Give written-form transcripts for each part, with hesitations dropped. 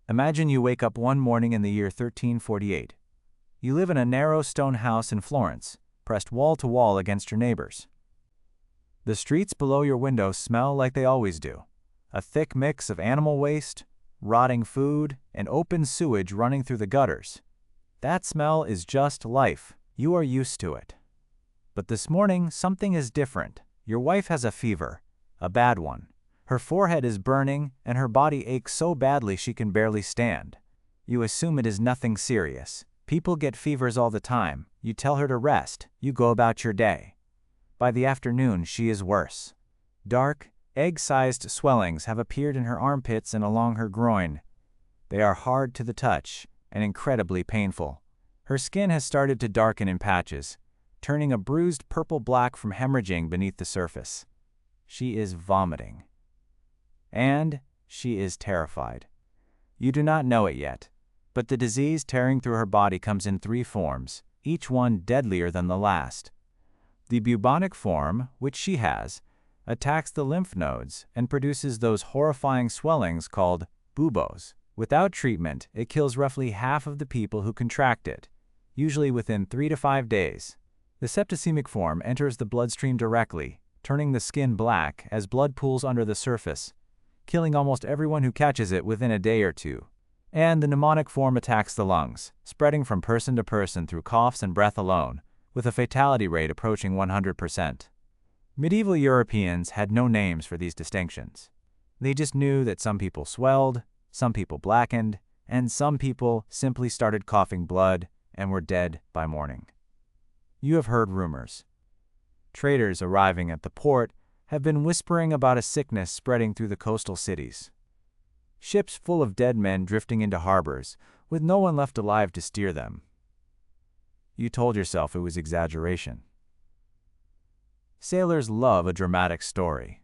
Imagine you wake up one morning in the year 1348. You live in a narrow stone house in Florence, pressed wall to wall against your neighbors. The streets below your window smell like they always do, a thick mix of animal waste, rotting food, and open sewage running through the gutters. That smell is just life. You are used to it. But this morning, something is different. Your wife has a fever, a bad one. Her forehead is burning, and her body aches so badly she can barely stand. You assume it is nothing serious. People get fevers all the time. You tell her to rest. You go about your day. By the afternoon, she is worse. Dark, egg-sized swellings have appeared in her armpits and along her groin. They are hard to the touch and incredibly painful. Her skin has started to darken in patches, turning a bruised purple-black from hemorrhaging beneath the surface. She is vomiting. And she is terrified. You do not know it yet, but the disease tearing through her body comes in 3 forms, each one deadlier than the last. The bubonic form, which she has, attacks the lymph nodes and produces those horrifying swellings called buboes. Without treatment, it kills roughly half of the people who contract it, usually within 3 to 5 days. The septicemic form enters the bloodstream directly, turning the skin black as blood pools under the surface, killing almost everyone who catches it within a day or two. And the pneumonic form attacks the lungs, spreading from person to person through coughs and breath alone, with a fatality rate approaching 100%. Medieval Europeans had no names for these distinctions. They just knew that some people swelled, some people blackened, and some people simply started coughing blood and were dead by morning. You have heard rumors. Traders arriving at the port have been whispering about a sickness spreading through the coastal cities. Ships full of dead men drifting into harbors, with no one left alive to steer them. You told yourself it was exaggeration. Sailors love a dramatic story.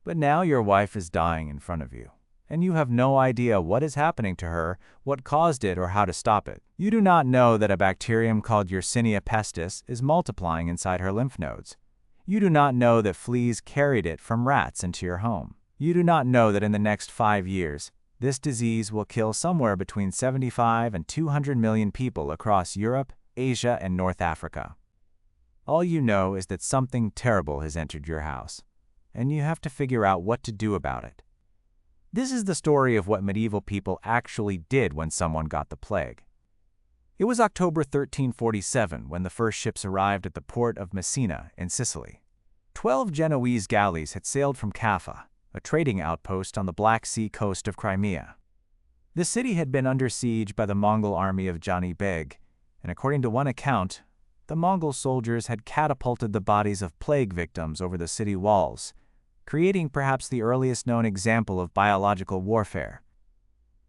But now your wife is dying in front of you, and you have no idea what is happening to her, what caused it, or how to stop it. You do not know that a bacterium called Yersinia pestis is multiplying inside her lymph nodes. You do not know that fleas carried it from rats into your home. You do not know that in the next 5 years, this disease will kill somewhere between 75 and 200 million people across Europe, Asia, and North Africa. All you know is that something terrible has entered your house, and you have to figure out what to do about it. This is the story of what medieval people actually did when someone got the plague. It was October 1347 when the first ships arrived at the port of Messina in Sicily. 12 Genoese galleys had sailed from Kaffa, a trading outpost on the Black Sea coast of Crimea. The city had been under siege by the Mongol army of Jani Beg, and according to one account, the Mongol soldiers had catapulted the bodies of plague victims over the city walls, creating perhaps the earliest known example of biological warfare.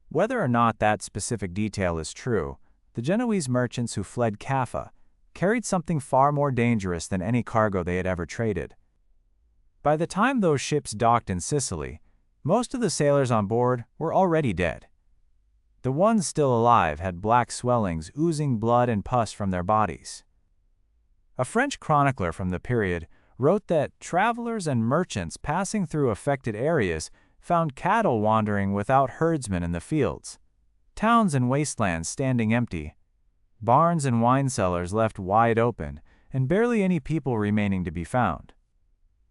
Whether or not that specific detail is true, the Genoese merchants who fled Kaffa carried something far more dangerous than any cargo they had ever traded. By the time those ships docked in Sicily, most of the sailors on board were already dead. The ones still alive had black swellings oozing blood and pus from their bodies. A French chronicler from the period wrote that travelers and merchants passing through affected areas found cattle wandering without herdsmen in the fields, towns and wastelands standing empty, barns and wine cellars left wide open, and barely any people remaining to be found.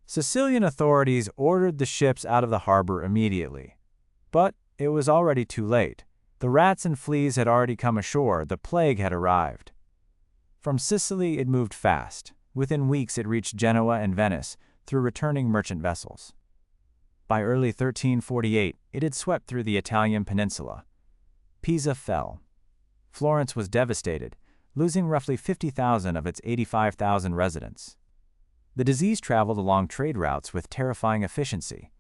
Sicilian authorities ordered the ships out of the harbor immediately. But it was already too late. The rats and fleas had already come ashore, the plague had arrived. From Sicily it moved fast. Within weeks it reached Genoa and Venice through returning merchant vessels. By early 1348, it had swept through the Italian peninsula. Pisa fell. Florence was devastated, losing roughly 50,000 of its 85,000 residents. The disease traveled along trade routes with terrifying efficiency,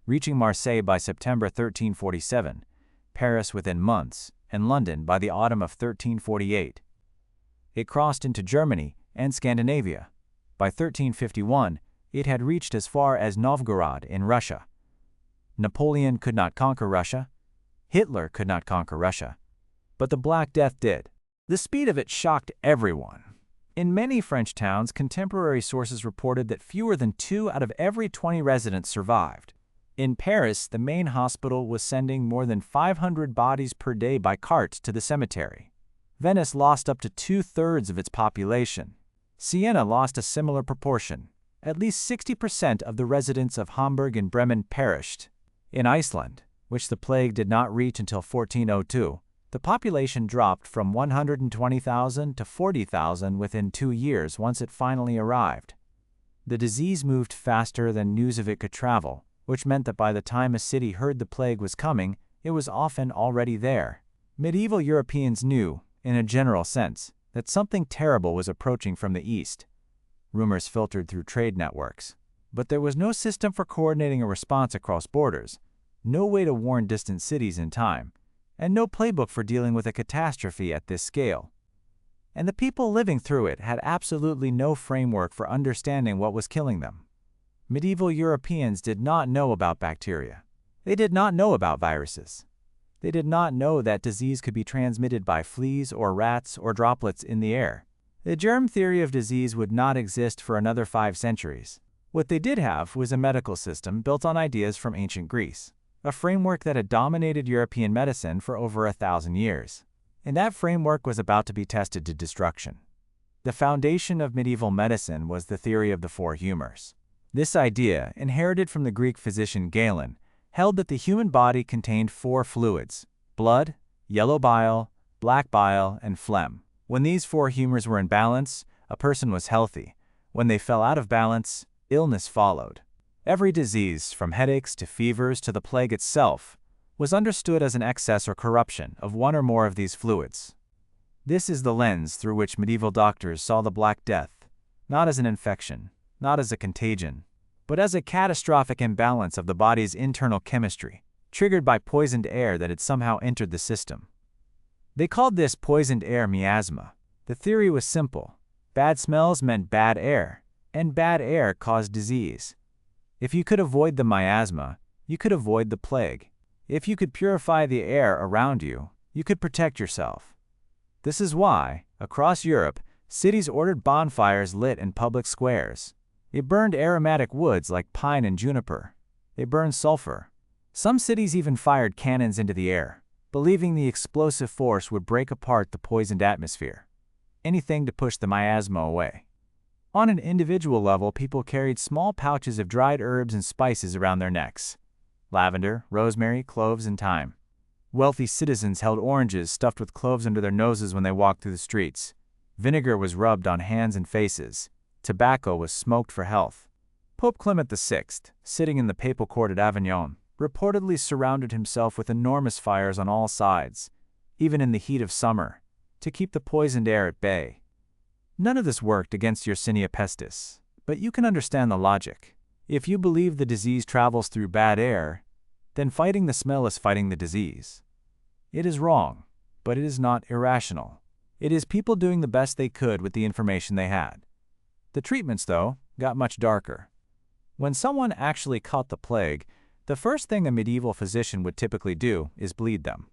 reaching Marseille by September 1347, Paris within months, and London by the autumn of 1348. It crossed into Germany and Scandinavia. By 1351, it had reached as far as Novgorod in Russia. Napoleon could not conquer Russia. Hitler could not conquer Russia. But the Black Death did. The speed of it shocked everyone. In many French towns, contemporary sources reported that fewer than 2 out of every 20 residents survived. In Paris, the main hospital was sending more than 500 bodies per day by cart to the cemetery. Venice lost up to 2/3 of its population. Siena lost a similar proportion. At least 60% of the residents of Hamburg and Bremen perished. In Iceland, which the plague did not reach until 1402, the population dropped from 120,000 to 40,000 within 2 years once it finally arrived. The disease moved faster than news of it could travel, which meant that by the time a city heard the plague was coming, it was often already there. Medieval Europeans knew, in a general sense, that something terrible was approaching from the east. Rumors filtered through trade networks. But there was no system for coordinating a response across borders, no way to warn distant cities in time, and no playbook for dealing with a catastrophe at this scale. And the people living through it had absolutely no framework for understanding what was killing them. Medieval Europeans did not know about bacteria. They did not know about viruses. They did not know that disease could be transmitted by fleas or rats or droplets in the air. The germ theory of disease would not exist for another 5 centuries. What they did have was a medical system built on ideas from ancient Greece, a framework that had dominated European medicine for over 1,000 years. And that framework was about to be tested to destruction. The foundation of medieval medicine was the theory of the 4 humors. This idea, inherited from the Greek physician Galen, held that the human body contained 4 fluids: blood, yellow bile, black bile, and phlegm. When these 4 humors were in balance, a person was healthy. When they fell out of balance, illness followed. Every disease, from headaches to fevers to the plague itself, was understood as an excess or corruption of one or more of these fluids. This is the lens through which medieval doctors saw the Black Death, not as an infection, not as a contagion, but as a catastrophic imbalance of the body's internal chemistry, triggered by poisoned air that had somehow entered the system. They called this poisoned air miasma. The theory was simple. Bad smells meant bad air, and bad air caused disease. If you could avoid the miasma, you could avoid the plague. If you could purify the air around you, you could protect yourself. This is why, across Europe, cities ordered bonfires lit in public squares. They burned aromatic woods like pine and juniper. They burned sulfur. Some cities even fired cannons into the air, believing the explosive force would break apart the poisoned atmosphere. Anything to push the miasma away. On an individual level, people carried small pouches of dried herbs and spices around their necks: lavender, rosemary, cloves, and thyme. Wealthy citizens held oranges stuffed with cloves under their noses when they walked through the streets. Vinegar was rubbed on hands and faces. Tobacco was smoked for health. Pope Clement VI, sitting in the papal court at Avignon, reportedly surrounded himself with enormous fires on all sides, even in the heat of summer, to keep the poisoned air at bay. None of this worked against Yersinia pestis, but you can understand the logic. If you believe the disease travels through bad air, then fighting the smell is fighting the disease. It is wrong, but it is not irrational. It is people doing the best they could with the information they had. The treatments, though, got much darker. When someone actually caught the plague, the first thing a medieval physician would typically do is bleed them.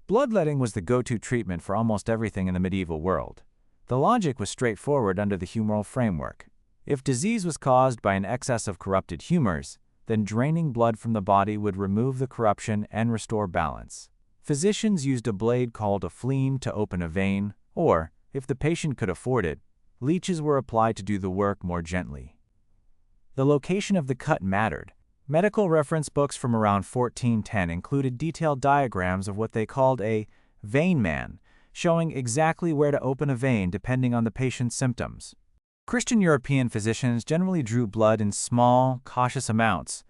Bloodletting was the go-to treatment for almost everything in the medieval world. The logic was straightforward under the humoral framework. If disease was caused by an excess of corrupted humors, then draining blood from the body would remove the corruption and restore balance. Physicians used a blade called a phleem to open a vein, or, if the patient could afford it, leeches were applied to do the work more gently. The location of the cut mattered. Medical reference books from around 1410 included detailed diagrams of what they called a vein man, showing exactly where to open a vein depending on the patient's symptoms. Christian European physicians generally drew blood in small, cautious amounts,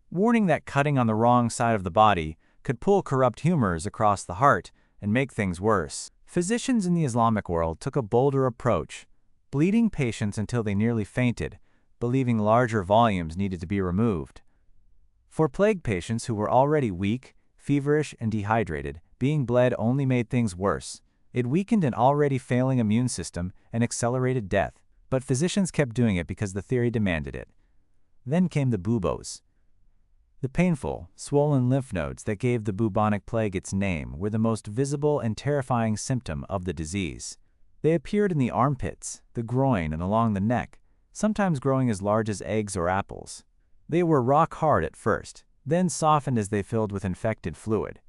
warning that cutting on the wrong side of the body could pull corrupt humors across the heart and make things worse. Physicians in the Islamic world took a bolder approach, bleeding patients until they nearly fainted, believing larger volumes needed to be removed. For plague patients who were already weak, feverish, and dehydrated, being bled only made things worse. It weakened an already failing immune system and accelerated death, but physicians kept doing it because the theory demanded it. Then came the buboes. The painful, swollen lymph nodes that gave the bubonic plague its name were the most visible and terrifying symptom of the disease. They appeared in the armpits, the groin, and along the neck, sometimes growing as large as eggs or apples. They were rock hard at first, then softened as they filled with infected fluid.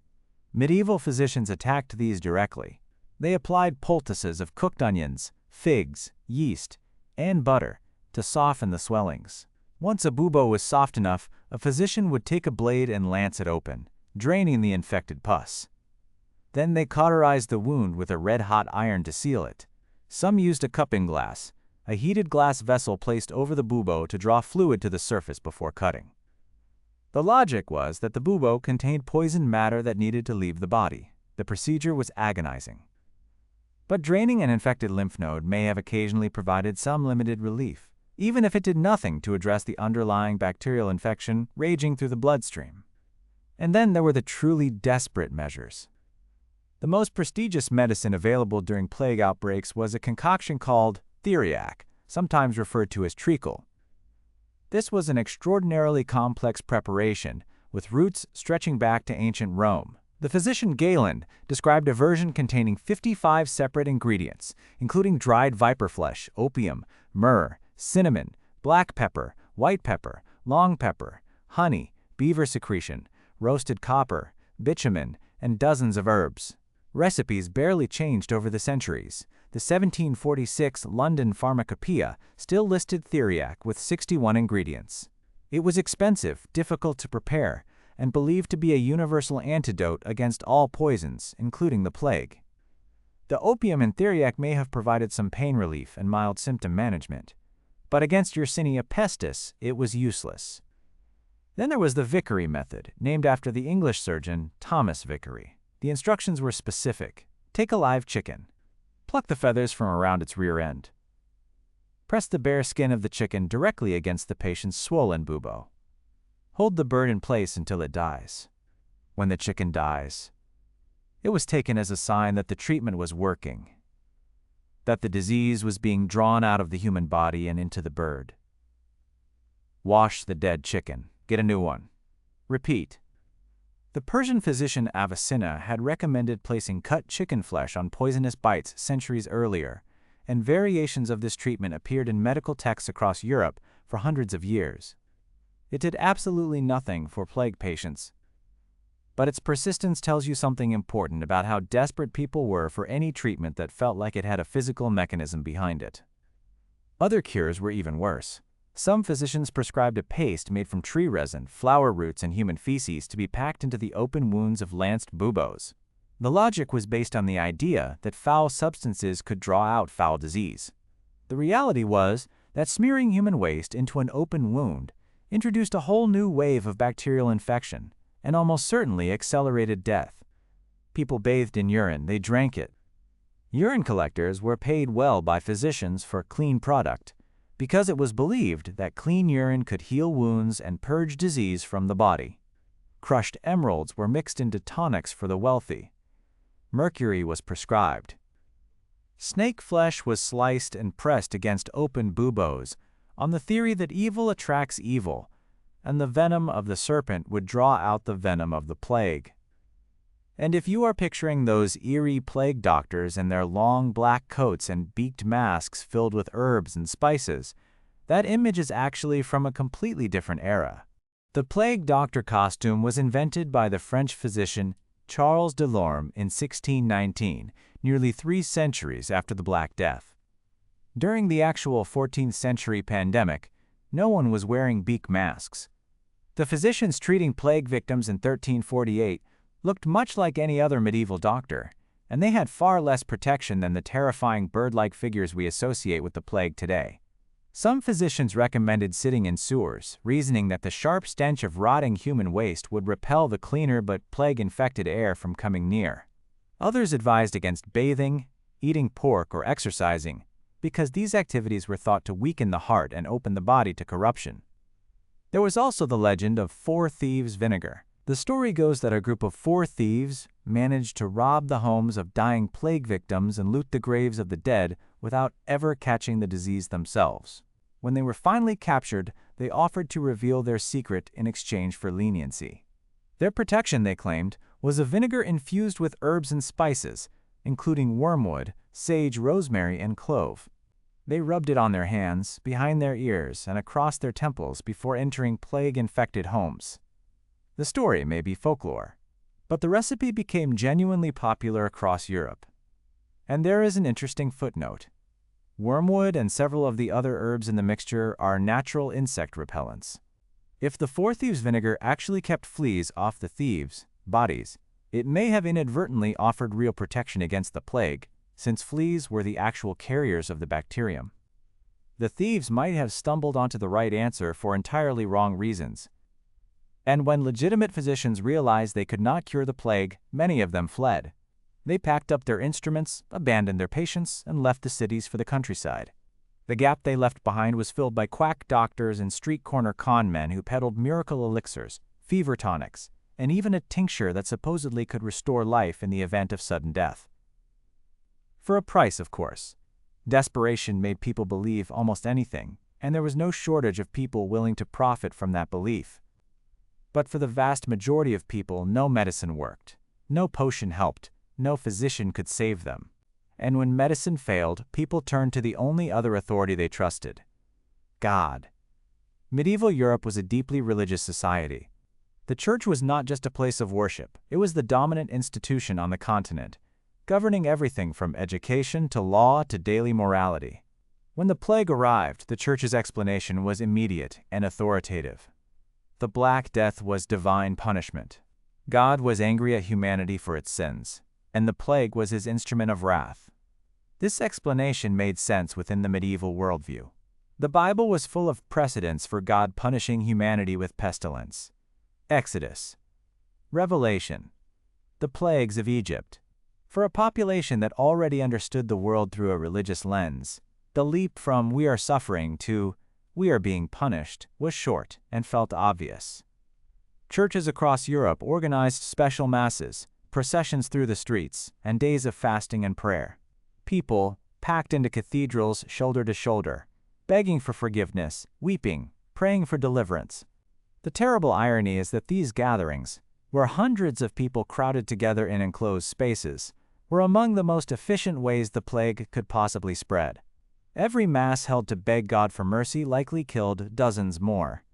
Medieval physicians attacked these directly. They applied poultices of cooked onions, figs, yeast, and butter to soften the swellings. Once a bubo was soft enough, a physician would take a blade and lance it open, draining the infected pus. Then they cauterized the wound with a red-hot iron to seal it. Some used a cupping glass, a heated glass vessel placed over the bubo to draw fluid to the surface before cutting. The logic was that the bubo contained poisoned matter that needed to leave the body. The procedure was agonizing. But draining an infected lymph node may have occasionally provided some limited relief, even if it did nothing to address the underlying bacterial infection raging through the bloodstream. And then there were the truly desperate measures. The most prestigious medicine available during plague outbreaks was a concoction called theriac, sometimes referred to as treacle. This was an extraordinarily complex preparation, with roots stretching back to ancient Rome. The physician Galen described a version containing 55 separate ingredients, including dried viper flesh, opium, myrrh, cinnamon, black pepper, white pepper, long pepper, honey, beaver secretion, roasted copper, bitumen, and dozens of herbs. Recipes barely changed over the centuries. The 1746 London Pharmacopoeia still listed theriac with 61 ingredients. It was expensive, difficult to prepare, and believed to be a universal antidote against all poisons, including the plague. The opium in theriac may have provided some pain relief and mild symptom management, but against Yersinia pestis, it was useless. Then there was the Vicary method, named after the English surgeon Thomas Vicary. The instructions were specific. Take a live chicken. Pluck the feathers from around its rear end. Press the bare skin of the chicken directly against the patient's swollen bubo. Hold the bird in place until it dies. When the chicken dies, it was taken as a sign that the treatment was working, that the disease was being drawn out of the human body and into the bird. Wash the dead chicken. Get a new one. Repeat. The Persian physician Avicenna had recommended placing cut chicken flesh on poisonous bites centuries earlier, and variations of this treatment appeared in medical texts across Europe for hundreds of years. It did absolutely nothing for plague patients, but its persistence tells you something important about how desperate people were for any treatment that felt like it had a physical mechanism behind it. Other cures were even worse. Some physicians prescribed a paste made from tree resin, flower roots, and human feces to be packed into the open wounds of lanced buboes. The logic was based on the idea that foul substances could draw out foul disease. The reality was that smearing human waste into an open wound introduced a whole new wave of bacterial infection and almost certainly accelerated death. People bathed in urine, they drank it. Urine collectors were paid well by physicians for clean product, because it was believed that clean urine could heal wounds and purge disease from the body. Crushed emeralds were mixed into tonics for the wealthy. Mercury was prescribed. Snake flesh was sliced and pressed against open buboes on the theory that evil attracts evil, and the venom of the serpent would draw out the venom of the plague. And if you are picturing those eerie plague doctors in their long black coats and beaked masks filled with herbs and spices, that image is actually from a completely different era. The plague doctor costume was invented by the French physician Charles Delorme in 1619, nearly 3 centuries after the Black Death. During the actual 14th century pandemic, no one was wearing beak masks. The physicians treating plague victims in 1348 looked much like any other medieval doctor, and they had far less protection than the terrifying bird-like figures we associate with the plague today. Some physicians recommended sitting in sewers, reasoning that the sharp stench of rotting human waste would repel the cleaner but plague-infected air from coming near. Others advised against bathing, eating pork, or exercising, because these activities were thought to weaken the heart and open the body to corruption. There was also the legend of 4 thieves' vinegar. The story goes that a group of 4 thieves managed to rob the homes of dying plague victims and loot the graves of the dead without ever catching the disease themselves. When they were finally captured, they offered to reveal their secret in exchange for leniency. Their protection, they claimed, was a vinegar infused with herbs and spices, including wormwood, sage, rosemary, and clove. They rubbed it on their hands, behind their ears, and across their temples before entering plague-infected homes. The story may be folklore, but the recipe became genuinely popular across Europe. And there is an interesting footnote. Wormwood and several of the other herbs in the mixture are natural insect repellents. If the four thieves' vinegar actually kept fleas off the thieves' bodies, it may have inadvertently offered real protection against the plague, since fleas were the actual carriers of the bacterium. The thieves might have stumbled onto the right answer for entirely wrong reasons. And when legitimate physicians realized they could not cure the plague, many of them fled. They packed up their instruments, abandoned their patients, and left the cities for the countryside. The gap they left behind was filled by quack doctors and street corner con men who peddled miracle elixirs, fever tonics, and even a tincture that supposedly could restore life in the event of sudden death. For a price, of course. Desperation made people believe almost anything, and there was no shortage of people willing to profit from that belief. But for the vast majority of people, no medicine worked, no potion helped, no physician could save them. And when medicine failed, people turned to the only other authority they trusted: God. Medieval Europe was a deeply religious society. The church was not just a place of worship, it was the dominant institution on the continent, governing everything from education to law to daily morality. When the plague arrived, the church's explanation was immediate and authoritative. The Black Death was divine punishment. God was angry at humanity for its sins, and the plague was his instrument of wrath. This explanation made sense within the medieval worldview. The Bible was full of precedents for God punishing humanity with pestilence. Exodus, Revelation, the plagues of Egypt. For a population that already understood the world through a religious lens, the leap from "we are suffering" to "we are being punished" was short and felt obvious. Churches across Europe organized special masses, processions through the streets, and days of fasting and prayer. People packed into cathedrals shoulder to shoulder, begging for forgiveness, weeping, praying for deliverance. The terrible irony is that these gatherings, where hundreds of people crowded together in enclosed spaces, were among the most efficient ways the plague could possibly spread. Every mass held to beg God for mercy likely killed dozens more.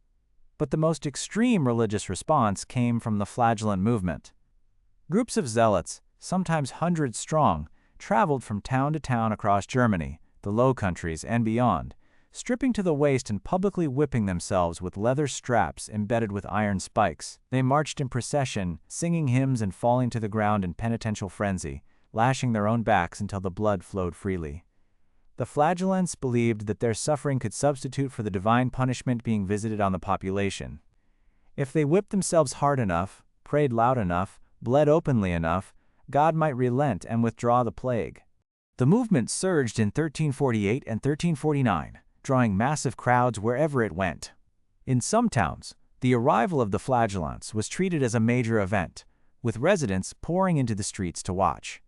But the most extreme religious response came from the flagellant movement. Groups of zealots, sometimes hundreds strong, traveled from town to town across Germany, the Low Countries, and beyond, stripping to the waist and publicly whipping themselves with leather straps embedded with iron spikes. They marched in procession, singing hymns and falling to the ground in penitential frenzy, lashing their own backs until the blood flowed freely. The flagellants believed that their suffering could substitute for the divine punishment being visited on the population. If they whipped themselves hard enough, prayed loud enough, bled openly enough, God might relent and withdraw the plague. The movement surged in 1348 and 1349, drawing massive crowds wherever it went. In some towns, the arrival of the flagellants was treated as a major event, with residents pouring into the streets to watch.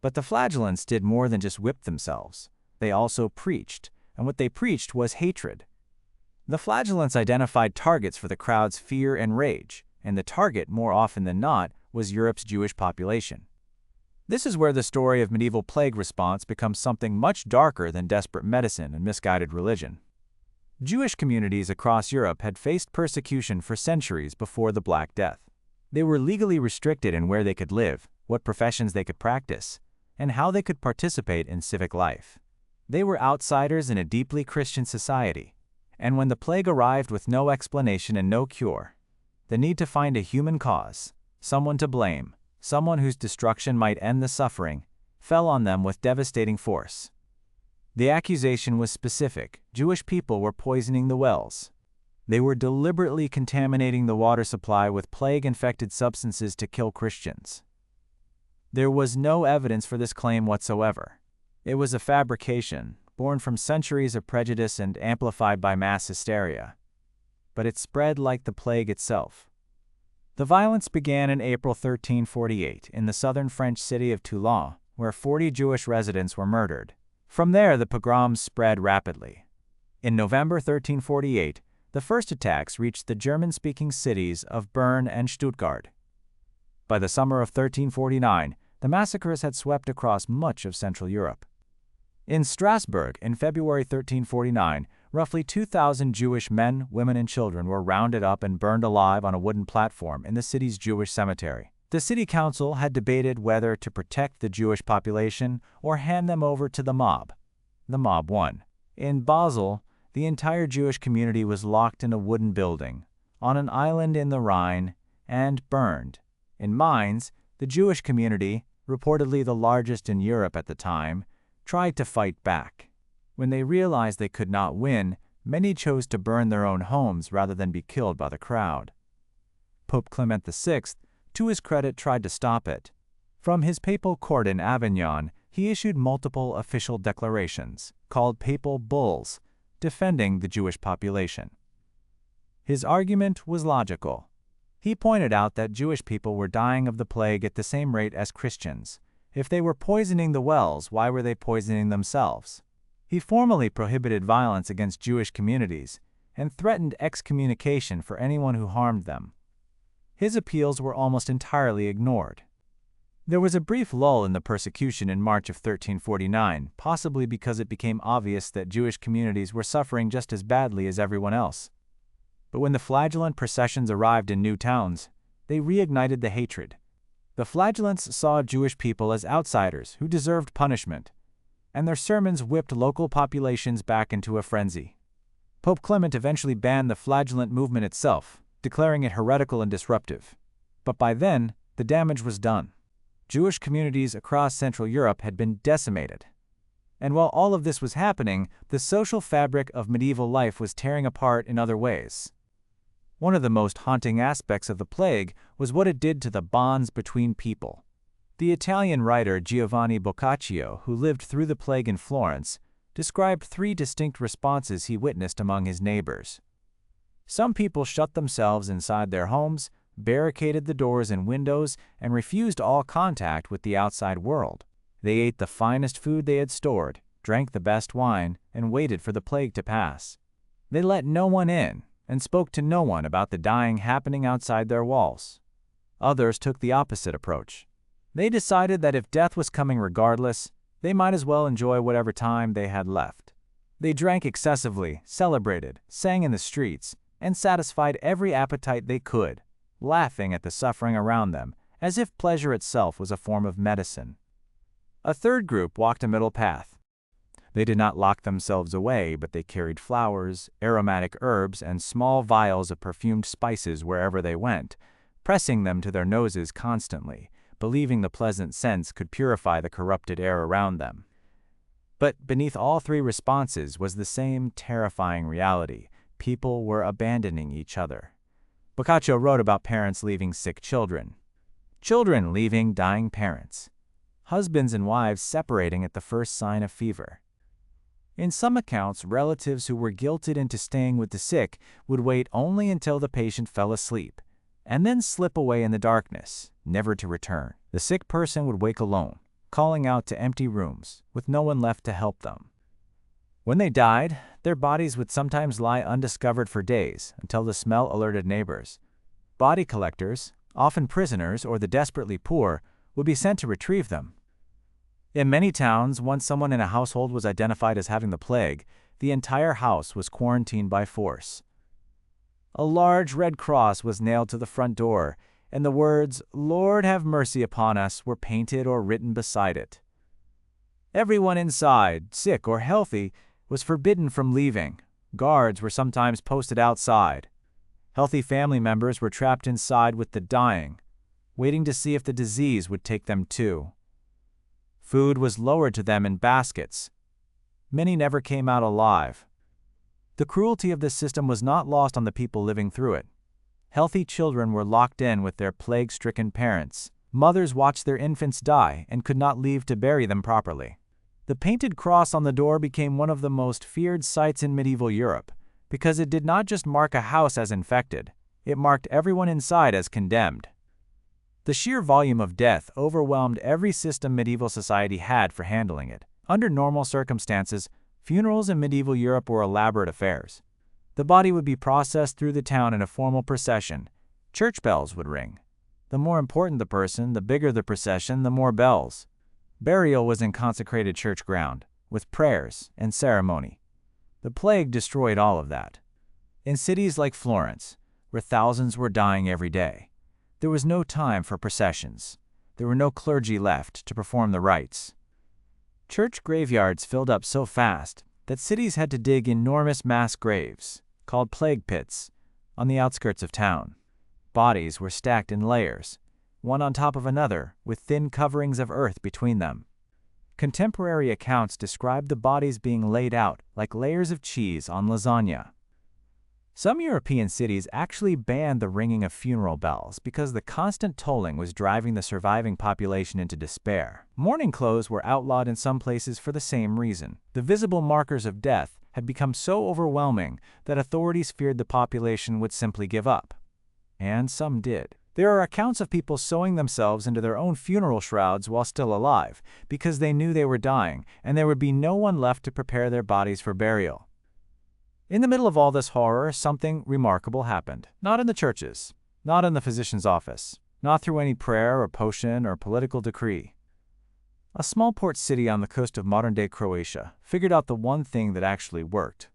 But the flagellants did more than just whip themselves. They also preached, and what they preached was hatred. The flagellants identified targets for the crowd's fear and rage, and the target, more often than not, was Europe's Jewish population. This is where the story of medieval plague response becomes something much darker than desperate medicine and misguided religion. Jewish communities across Europe had faced persecution for centuries before the Black Death. They were legally restricted in where they could live, what professions they could practice, and how they could participate in civic life. They were outsiders in a deeply Christian society, and when the plague arrived with no explanation and no cure, the need to find a human cause, someone to blame, someone whose destruction might end the suffering, fell on them with devastating force. The accusation was specific: Jewish people were poisoning the wells. They were deliberately contaminating the water supply with plague-infected substances to kill Christians. There was no evidence for this claim whatsoever. It was a fabrication, born from centuries of prejudice and amplified by mass hysteria. But it spread like the plague itself. The violence began in April 1348 in the southern French city of Toulon, where 40 Jewish residents were murdered. From there, the pogroms spread rapidly. In November 1348, the first attacks reached the German-speaking cities of Bern and Stuttgart. By the summer of 1349, the massacres had swept across much of Central Europe. In Strasbourg, in February 1349, roughly 2,000 Jewish men, women, and children were rounded up and burned alive on a wooden platform in the city's Jewish cemetery. The city council had debated whether to protect the Jewish population or hand them over to the mob. The mob won. In Basel, the entire Jewish community was locked in a wooden building, on an island in the Rhine, and burned. In Mainz, the Jewish community, reportedly the largest in Europe at the time, tried to fight back. When they realized they could not win, many chose to burn their own homes rather than be killed by the crowd. Pope Clement VI, to his credit, tried to stop it. From his papal court in Avignon, he issued multiple official declarations, called papal bulls, defending the Jewish population. His argument was logical. He pointed out that Jewish people were dying of the plague at the same rate as Christians. If they were poisoning the wells, why were they poisoning themselves? He formally prohibited violence against Jewish communities and threatened excommunication for anyone who harmed them. His appeals were almost entirely ignored. There was a brief lull in the persecution in March of 1349, possibly because it became obvious that Jewish communities were suffering just as badly as everyone else. But when the flagellant processions arrived in new towns, they reignited the hatred. The flagellants saw Jewish people as outsiders who deserved punishment, and their sermons whipped local populations back into a frenzy. Pope Clement eventually banned the flagellant movement itself, declaring it heretical and disruptive. But by then, the damage was done. Jewish communities across Central Europe had been decimated. And while all of this was happening, the social fabric of medieval life was tearing apart in other ways. One of the most haunting aspects of the plague was what it did to the bonds between people. The Italian writer Giovanni Boccaccio, who lived through the plague in Florence, described 3 distinct responses he witnessed among his neighbors. Some people shut themselves inside their homes, barricaded the doors and windows, and refused all contact with the outside world. They ate the finest food they had stored, drank the best wine, and waited for the plague to pass. They let no one in, and spoke to no one about the dying happening outside their walls. Others took the opposite approach. They decided that if death was coming regardless, they might as well enjoy whatever time they had left. They drank excessively, celebrated, sang in the streets, and satisfied every appetite they could, laughing at the suffering around them, as if pleasure itself was a form of medicine. A third group walked a middle path. They did not lock themselves away, but they carried flowers, aromatic herbs, and small vials of perfumed spices wherever they went, pressing them to their noses constantly, believing the pleasant scents could purify the corrupted air around them. But beneath all 3 responses was the same terrifying reality: people were abandoning each other. Boccaccio wrote about parents leaving sick children, children leaving dying parents, husbands and wives separating at the first sign of fever. In some accounts, relatives who were guilted into staying with the sick would wait only until the patient fell asleep, and then slip away in the darkness, never to return. The sick person would wake alone, calling out to empty rooms, with no one left to help them. When they died, their bodies would sometimes lie undiscovered for days until the smell alerted neighbors. Body collectors, often prisoners or the desperately poor, would be sent to retrieve them. In many towns, once someone in a household was identified as having the plague, the entire house was quarantined by force. A large red cross was nailed to the front door, and the words, "Lord have mercy upon us," were painted or written beside it. Everyone inside, sick or healthy, was forbidden from leaving. Guards were sometimes posted outside. Healthy family members were trapped inside with the dying, waiting to see if the disease would take them too. Food was lowered to them in baskets. Many never came out alive. The cruelty of this system was not lost on the people living through it. Healthy children were locked in with their plague-stricken parents. Mothers watched their infants die and could not leave to bury them properly. The painted cross on the door became one of the most feared sights in medieval Europe, because it did not just mark a house as infected, it marked everyone inside as condemned. The sheer volume of death overwhelmed every system medieval society had for handling it. Under normal circumstances, funerals in medieval Europe were elaborate affairs. The body would be processed through the town in a formal procession. Church bells would ring. The more important the person, the bigger the procession, the more bells. Burial was in consecrated church ground, with prayers and ceremony. The plague destroyed all of that. In cities like Florence, where thousands were dying every day, there was no time for processions. There were no clergy left to perform the rites. Church graveyards filled up so fast that cities had to dig enormous mass graves, called plague pits, on the outskirts of town. Bodies were stacked in layers, one on top of another, with thin coverings of earth between them. Contemporary accounts describe the bodies being laid out like layers of cheese on lasagna. Some European cities actually banned the ringing of funeral bells because the constant tolling was driving the surviving population into despair. Mourning clothes were outlawed in some places for the same reason. The visible markers of death had become so overwhelming that authorities feared the population would simply give up. And some did. There are accounts of people sewing themselves into their own funeral shrouds while still alive because they knew they were dying and there would be no one left to prepare their bodies for burial. In the middle of all this horror, something remarkable happened. Not in the churches, not in the physician's office, not through any prayer or potion or political decree. A small port city on the coast of modern-day Croatia figured out the one thing that actually worked.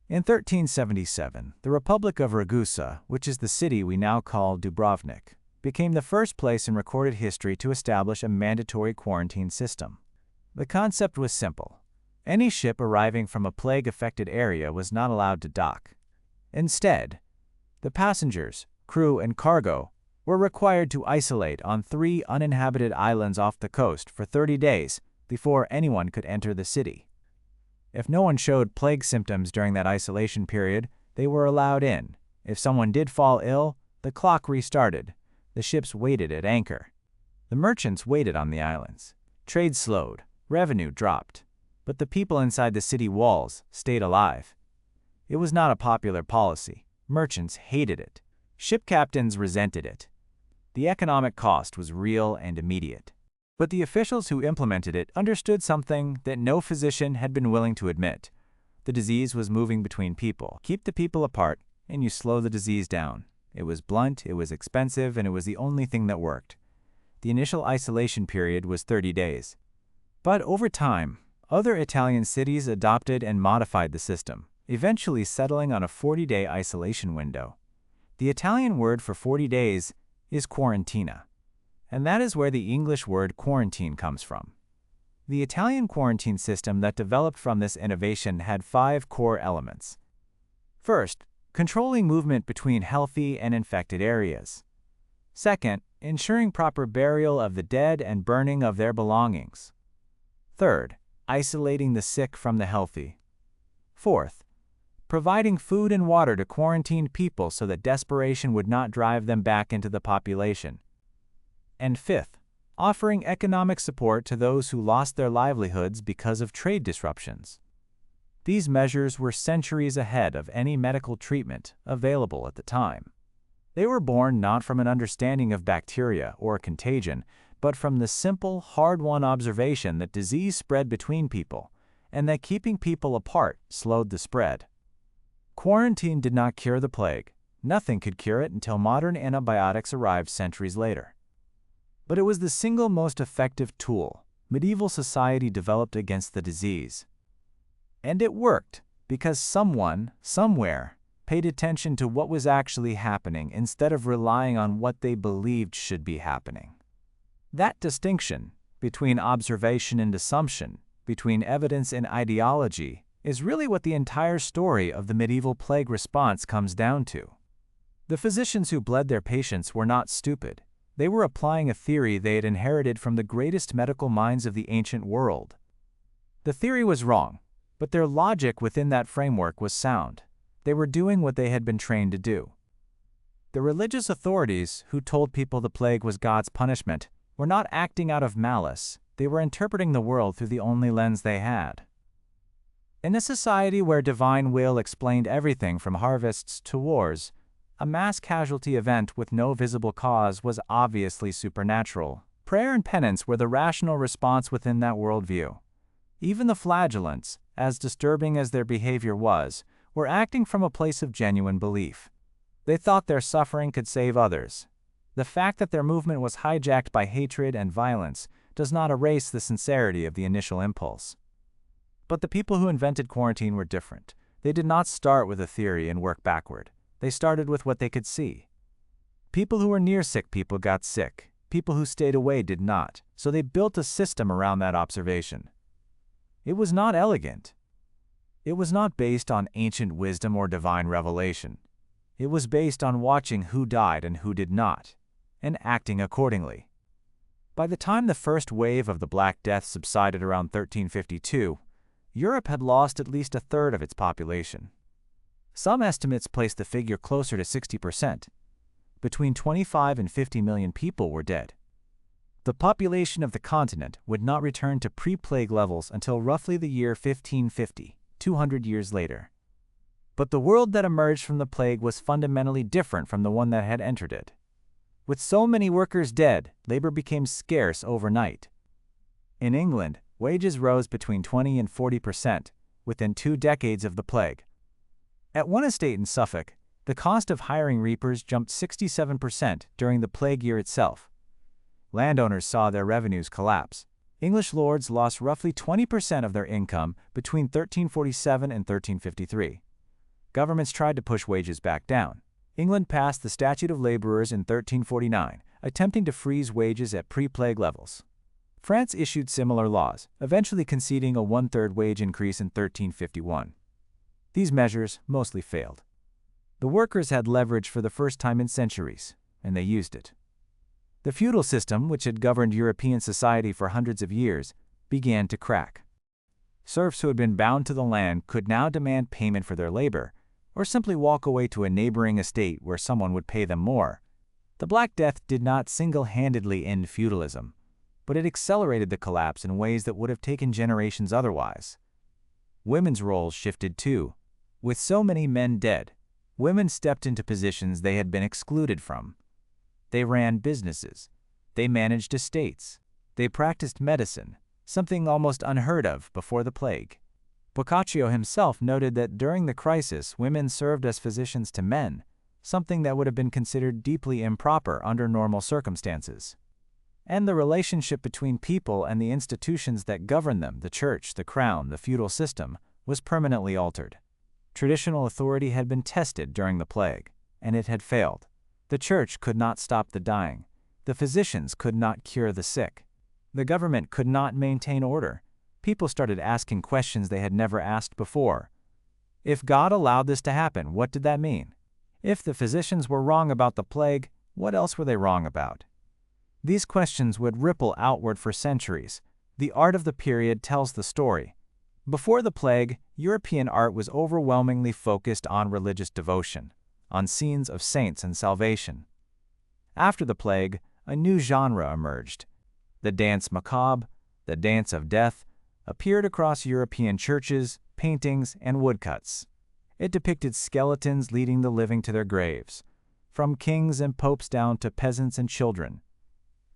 In 1377, the Republic of Ragusa, which is the city we now call Dubrovnik, became the first place in recorded history to establish a mandatory quarantine system. The concept was simple. Any ship arriving from a plague-affected area was not allowed to dock. Instead, the passengers, crew, and cargo were required to isolate on 3 uninhabited islands off the coast for 30 days before anyone could enter the city. If no one showed plague symptoms during that isolation period, they were allowed in. If someone did fall ill, the clock restarted. The ships waited at anchor. The merchants waited on the islands. Trade slowed. Revenue dropped. But the people inside the city walls stayed alive. It was not a popular policy. Merchants hated it. Ship captains resented it. The economic cost was real and immediate. But the officials who implemented it understood something that no physician had been willing to admit. The disease was moving between people. Keep the people apart, and you slow the disease down. It was blunt, it was expensive, and it was the only thing that worked. The initial isolation period was 30 days. But over time, other Italian cities adopted and modified the system, eventually settling on a 40-day isolation window. The Italian word for 40 days is quarantina, and that is where the English word quarantine comes from. The Italian quarantine system that developed from this innovation had 5 core elements. First, controlling movement between healthy and infected areas. Second, ensuring proper burial of the dead and burning of their belongings. Third, isolating the sick from the healthy. Fourth, providing food and water to quarantined people so that desperation would not drive them back into the population. And fifth, offering economic support to those who lost their livelihoods because of trade disruptions. These measures were centuries ahead of any medical treatment available at the time. They were born not from an understanding of bacteria or contagion, but from the simple, hard-won observation that disease spread between people, and that keeping people apart slowed the spread. Quarantine did not cure the plague. Nothing could cure it until modern antibiotics arrived centuries later. But it was the single most effective tool medieval society developed against the disease. And it worked, because someone, somewhere, paid attention to what was actually happening instead of relying on what they believed should be happening. That distinction between observation and assumption, between evidence and ideology, is really what the entire story of the medieval plague response comes down to. The physicians who bled their patients were not stupid. They were applying a theory they had inherited from the greatest medical minds of the ancient world. The theory was wrong, but their logic within that framework was sound. They were doing what they had been trained to do. The religious authorities, who told people the plague was God's punishment, were not acting out of malice. They were interpreting the world through the only lens they had. In a society where divine will explained everything from harvests to wars, a mass casualty event with no visible cause was obviously supernatural. Prayer and penance were the rational response within that worldview. Even the flagellants, as disturbing as their behavior was, were acting from a place of genuine belief. They thought their suffering could save others. The fact that their movement was hijacked by hatred and violence does not erase the sincerity of the initial impulse. But the people who invented quarantine were different. They did not start with a theory and work backward. They started with what they could see. People who were near sick people got sick. People who stayed away did not, so they built a system around that observation. It was not elegant. It was not based on ancient wisdom or divine revelation. It was based on watching who died and who did not, and acting accordingly. By the time the first wave of the Black Death subsided around 1352, Europe had lost at least a third of its population. Some estimates place the figure closer to 60%. Between 25 and 50 million people were dead. The population of the continent would not return to pre-plague levels until roughly the year 1550, 200 years later. But the world that emerged from the plague was fundamentally different from the one that had entered it. With so many workers dead, labor became scarce overnight. In England, wages rose between 20 and 40% within 2 decades of the plague. At one estate in Suffolk, the cost of hiring reapers jumped 67% during the plague year itself. Landowners saw their revenues collapse. English lords lost roughly 20% of their income between 1347 and 1353. Governments tried to push wages back down. England passed the Statute of Laborers in 1349, attempting to freeze wages at pre-plague levels. France issued similar laws, eventually conceding a 1/3 wage increase in 1351. These measures mostly failed. The workers had leverage for the first time in centuries, and they used it. The feudal system, which had governed European society for hundreds of years, began to crack. Serfs who had been bound to the land could now demand payment for their labor, or simply walk away to a neighboring estate where someone would pay them more. The Black Death did not single-handedly end feudalism, but it accelerated the collapse in ways that would have taken generations otherwise. Women's roles shifted too. With so many men dead, women stepped into positions they had been excluded from. They ran businesses. They managed estates. They practiced medicine, something almost unheard of before the plague. Boccaccio himself noted that during the crisis, women served as physicians to men, something that would have been considered deeply improper under normal circumstances. And the relationship between people and the institutions that govern them, the church, the crown, the feudal system, was permanently altered. Traditional authority had been tested during the plague, and it had failed. The church could not stop the dying. The physicians could not cure the sick. The government could not maintain order. People started asking questions they had never asked before. If God allowed this to happen, what did that mean? If the physicians were wrong about the plague, what else were they wrong about? These questions would ripple outward for centuries. The art of the period tells the story. Before the plague, European art was overwhelmingly focused on religious devotion, on scenes of saints and salvation. After the plague, a new genre emerged. The dance macabre, the dance of death, appeared across European churches, paintings, and woodcuts. It depicted skeletons leading the living to their graves, from kings and popes down to peasants and children.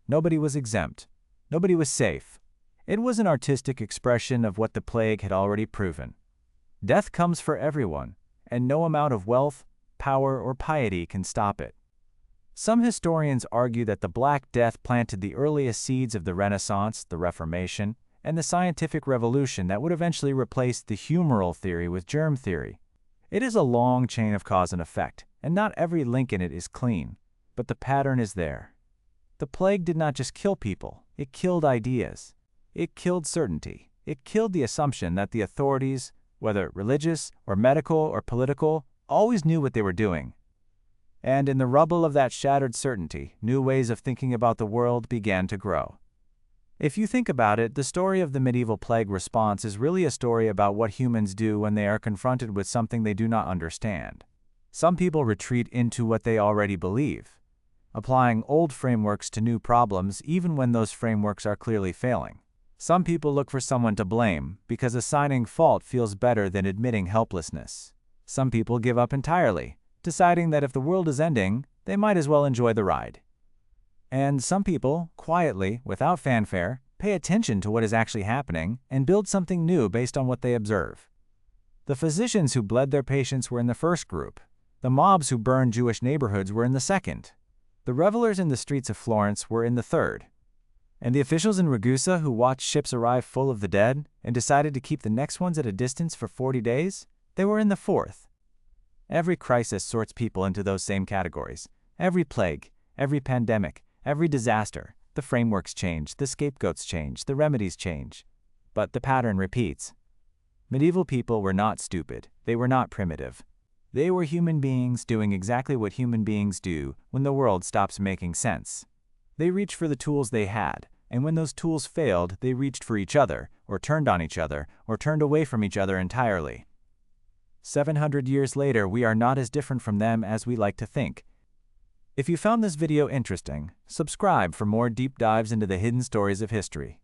Nobody was exempt. Nobody was safe. It was an artistic expression of what the plague had already proven. Death comes for everyone, and no amount of wealth, power, or piety can stop it. Some historians argue that the Black Death planted the earliest seeds of the Renaissance, the Reformation, and the scientific revolution that would eventually replace the humoral theory with germ theory. It is a long chain of cause and effect, and not every link in it is clean, but the pattern is there. The plague did not just kill people, it killed ideas. It killed certainty. It killed the assumption that the authorities, whether religious or medical or political, always knew what they were doing. And in the rubble of that shattered certainty, new ways of thinking about the world began to grow. If you think about it, the story of the medieval plague response is really a story about what humans do when they are confronted with something they do not understand. Some people retreat into what they already believe, applying old frameworks to new problems even when those frameworks are clearly failing. Some people look for someone to blame because assigning fault feels better than admitting helplessness. Some people give up entirely, deciding that if the world is ending, they might as well enjoy the ride. And some people, quietly, without fanfare, pay attention to what is actually happening and build something new based on what they observe. The physicians who bled their patients were in the first group. The mobs who burned Jewish neighborhoods were in the second. The revelers in the streets of Florence were in the third. And the officials in Ragusa who watched ships arrive full of the dead and decided to keep the next ones at a distance for 40 days? They were in the fourth. Every crisis sorts people into those same categories. Every plague, every pandemic, every disaster. The frameworks change, the scapegoats change, the remedies change. But the pattern repeats. Medieval people were not stupid. They were not primitive. They were human beings doing exactly what human beings do when the world stops making sense. They reached for the tools they had, and when those tools failed, they reached for each other, or turned on each other, or turned away from each other entirely. 700 years later, we are not as different from them as we like to think. If you found this video interesting, subscribe for more deep dives into the hidden stories of history.